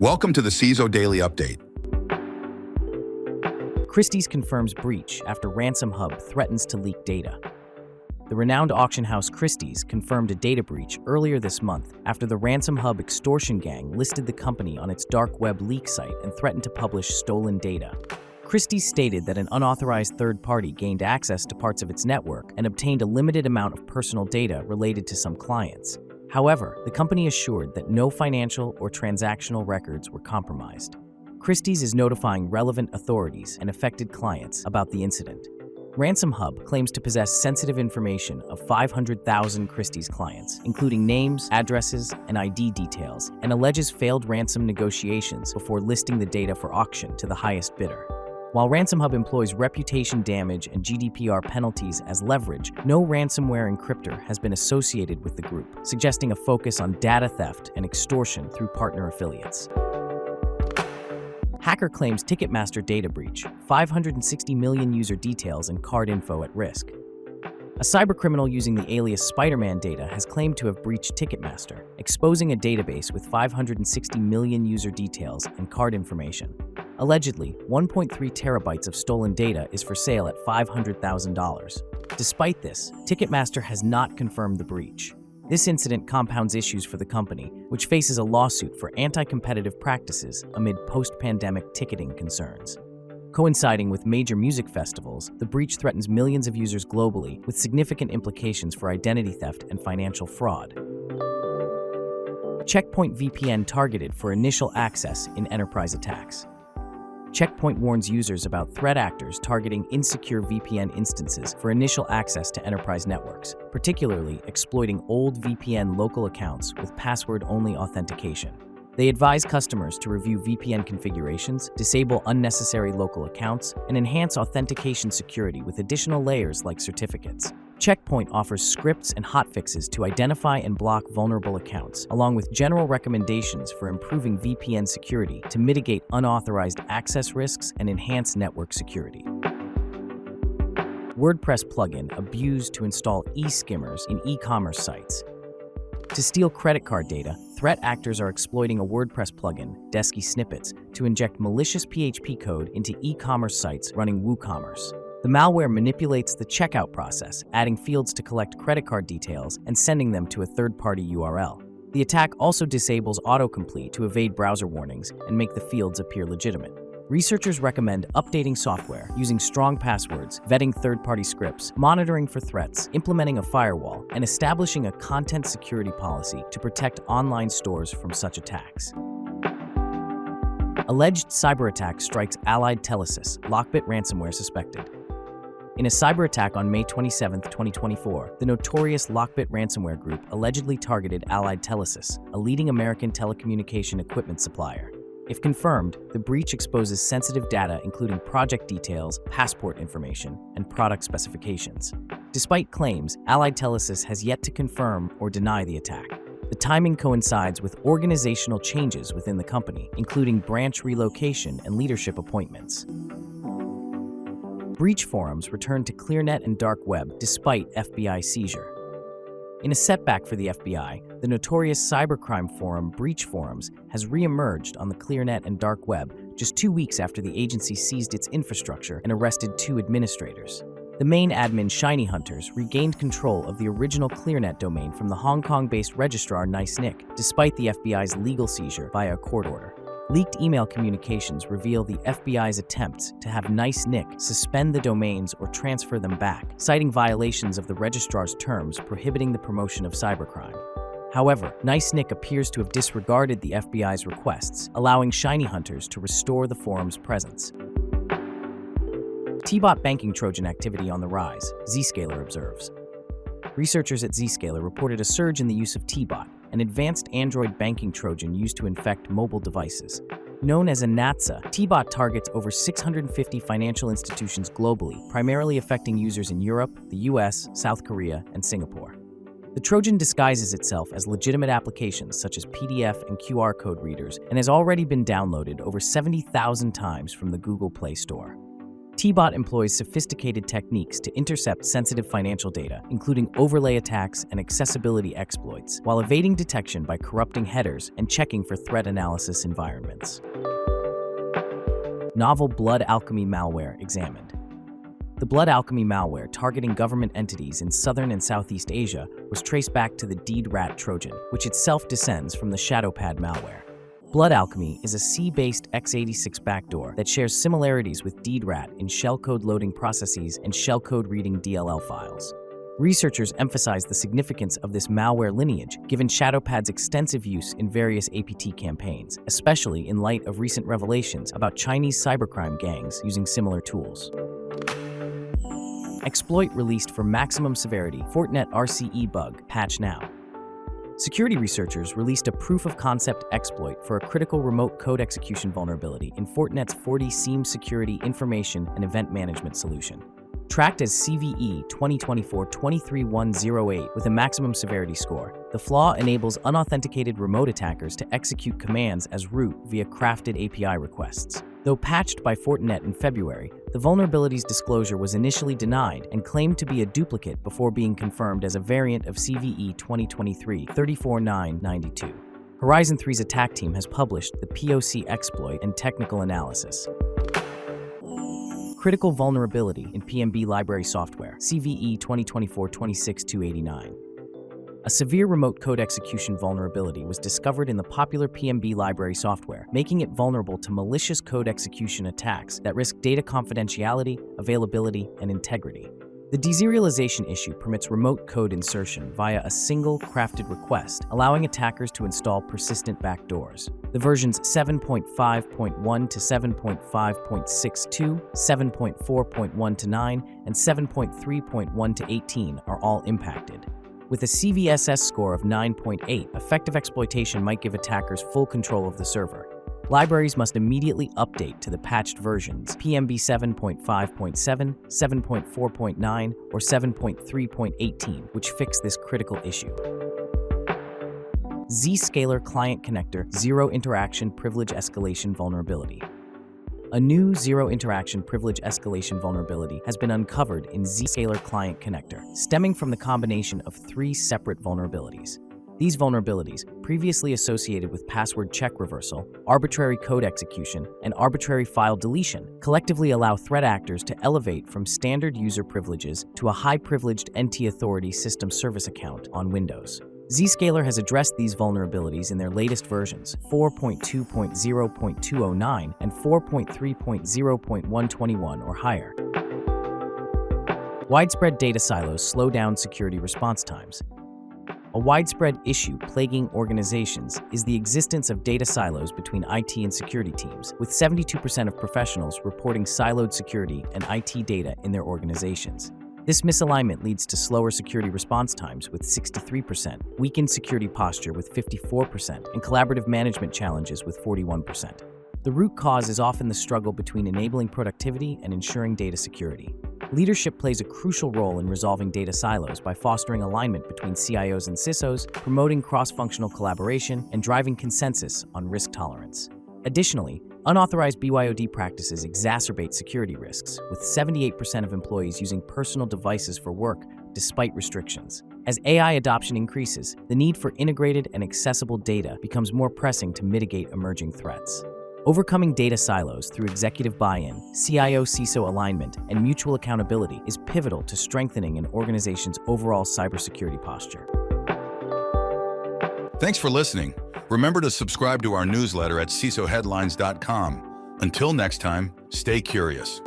Welcome to the CISO Daily Update. Christie's confirms breach after RansomHub threatens to leak data. The renowned auction house Christie's confirmed a data breach earlier this month after the RansomHub extortion gang listed the company on its dark web leak site and threatened to publish stolen data. Christie's stated that an unauthorized third party gained access to parts of its network and obtained a limited amount of personal data related to some clients. However, the company assured that no financial or transactional records were compromised. Christie's is notifying relevant authorities and affected clients about the incident. RansomHub claims to possess sensitive information of 500,000 Christie's clients, including names, addresses, and ID details, and alleges failed ransom negotiations before listing the data for auction to the highest bidder. While RansomHub employs reputation damage and GDPR penalties as leverage, no ransomware encryptor has been associated with the group, suggesting a focus on data theft and extortion through partner affiliates. Hacker claims Ticketmaster data breach, 560 million user details and card info at risk. A cybercriminal using the alias Spider-Man data has claimed to have breached Ticketmaster, exposing a database with 560 million user details and card information. Allegedly, 1.3 terabytes of stolen data is for sale at $500,000. Despite this, Ticketmaster has not confirmed the breach. This incident compounds issues for the company, which faces a lawsuit for anti-competitive practices amid post-pandemic ticketing concerns. Coinciding with major music festivals, the breach threatens millions of users globally, with significant implications for identity theft and financial fraud. Checkpoint VPN targeted for initial access in enterprise attacks. Checkpoint warns users about threat actors targeting insecure VPN instances for initial access to enterprise networks, particularly exploiting old VPN local accounts with password-only authentication. They advise customers to review VPN configurations, disable unnecessary local accounts, and enhance authentication security with additional layers like certificates. Checkpoint offers scripts and hotfixes to identify and block vulnerable accounts, along with general recommendations for improving VPN security to mitigate unauthorized access risks and enhance network security. WordPress plugin abused to install E-Skimmers in e-commerce sites. To steal credit card data, threat actors are exploiting a WordPress plugin, Desky Snippets, to inject malicious PHP code into e-commerce sites running WooCommerce. The malware manipulates the checkout process, adding fields to collect credit card details and sending them to a third-party URL. The attack also disables autocomplete to evade browser warnings and make the fields appear legitimate. Researchers recommend updating software, using strong passwords, vetting third-party scripts, monitoring for threats, implementing a firewall, and establishing a content security policy to protect online stores from such attacks. Alleged cyberattack strikes allied Telesis, LockBit ransomware suspected. In a cyberattack on May 27, 2024, the notorious LockBit ransomware group allegedly targeted allied Telesis, a leading American telecommunication equipment supplier. If confirmed, the breach exposes sensitive data including project details, passport information, and product specifications. Despite claims, allied Telesis has yet to confirm or deny the attack. The timing coincides with organizational changes within the company, including branch relocation and leadership appointments. Breach forums returned to Clearnet and dark web despite FBI seizure. In a setback for the FBI, the notorious cybercrime forum Breach Forums has re-emerged on the Clearnet and dark web just 2 weeks after the agency seized its infrastructure and arrested 2 administrators. The main admin Shiny Hunters regained control of the original Clearnet domain from the Hong Kong-based registrar NiceNick, despite the FBI's legal seizure via a court order. Leaked email communications reveal the FBI's attempts to have NiceNick suspend the domains or transfer them back, citing violations of the registrar's terms prohibiting the promotion of cybercrime. However, NiceNick appears to have disregarded the FBI's requests, allowing Shiny Hunters to restore the forum's presence. TeaBot banking Trojan activity on the rise, Zscaler observes. Researchers at Zscaler reported a surge in the use of TeaBot, an advanced Android banking Trojan used to infect mobile devices. Known as a NATSA, TeaBot targets over 650 financial institutions globally, primarily affecting users in Europe, the US, South Korea, and Singapore. The Trojan disguises itself as legitimate applications such as PDF and QR code readers and has already been downloaded over 70,000 times from the Google Play Store. TeaBot employs sophisticated techniques to intercept sensitive financial data, including overlay attacks and accessibility exploits, while evading detection by corrupting headers and checking for threat analysis environments. Novel blood alchemy malware examined. The blood alchemy malware targeting government entities in Southern and Southeast Asia was traced back to the DDRAT Trojan, which itself descends from the ShadowPad malware. Blood alchemy is a C-based x86 backdoor that shares similarities with DDRAT in shellcode loading processes and shellcode reading DLL files. Researchers emphasize the significance of this malware lineage given ShadowPad's extensive use in various APT campaigns, especially in light of recent revelations about Chinese cybercrime gangs using similar tools. Exploit released for maximum severity Fortinet RCE bug, patch now. Security researchers released a proof-of-concept exploit for a critical remote code execution vulnerability in Fortinet's FortiSIEM security information and event management solution. Tracked as CVE 2024-23108 with a maximum severity score, the flaw enables unauthenticated remote attackers to execute commands as root via crafted API requests. Though patched by Fortinet in February, the vulnerability's disclosure was initially denied and claimed to be a duplicate before being confirmed as a variant of CVE 2023-34992. Horizon 3's attack team has published the POC exploit and technical analysis. Critical vulnerability in PMB library software, CVE 2024-26289. A severe remote code execution vulnerability was discovered in the popular PMB library software, making it vulnerable to malicious code execution attacks that risk data confidentiality, availability, and integrity. The deserialization issue permits remote code insertion via a single crafted request, allowing attackers to install persistent backdoors. The versions 7.5.1 to 7.5.62, 7.4.1 to 9, and 7.3.1 to 18 are all impacted. With a CVSS score of 9.8, effective exploitation might give attackers full control of the server. Libraries must immediately update to the patched versions PMB 7.5.7, 7.4.9, or 7.3.18, which fix this critical issue. Zscaler Client Connector Zero Interaction Privilege Escalation Vulnerability. A new Zero Interaction Privilege Escalation vulnerability has been uncovered in Zscaler Client Connector, stemming from the combination of three separate vulnerabilities. These vulnerabilities, previously associated with password check reversal, arbitrary code execution, and arbitrary file deletion, collectively allow threat actors to elevate from standard user privileges to a high-privileged NT Authority system service account on Windows. Zscaler has addressed these vulnerabilities in their latest versions, 4.2.0.209 and 4.3.0.121 or higher. Widespread data silos slow down security response times. A widespread issue plaguing organizations is the existence of data silos between IT and security teams, with 72% of professionals reporting siloed security and IT data in their organizations. This misalignment leads to slower security response times with 63%, weakened security posture with 54%, and collaborative management challenges with 41%. The root cause is often the struggle between enabling productivity and ensuring data security. Leadership plays a crucial role in resolving data silos by fostering alignment between CIOs and CISOs, promoting cross-functional collaboration, and driving consensus on risk tolerance. Additionally, unauthorized BYOD practices exacerbate security risks, with 78% of employees using personal devices for work despite restrictions. As AI adoption increases, the need for integrated and accessible data becomes more pressing to mitigate emerging threats. Overcoming data silos through executive buy-in, CIO-CISO alignment, and mutual accountability is pivotal to strengthening an organization's overall cybersecurity posture. Thanks for listening. Remember to subscribe to our newsletter at CISOHeadlines.com. Until next time, stay curious.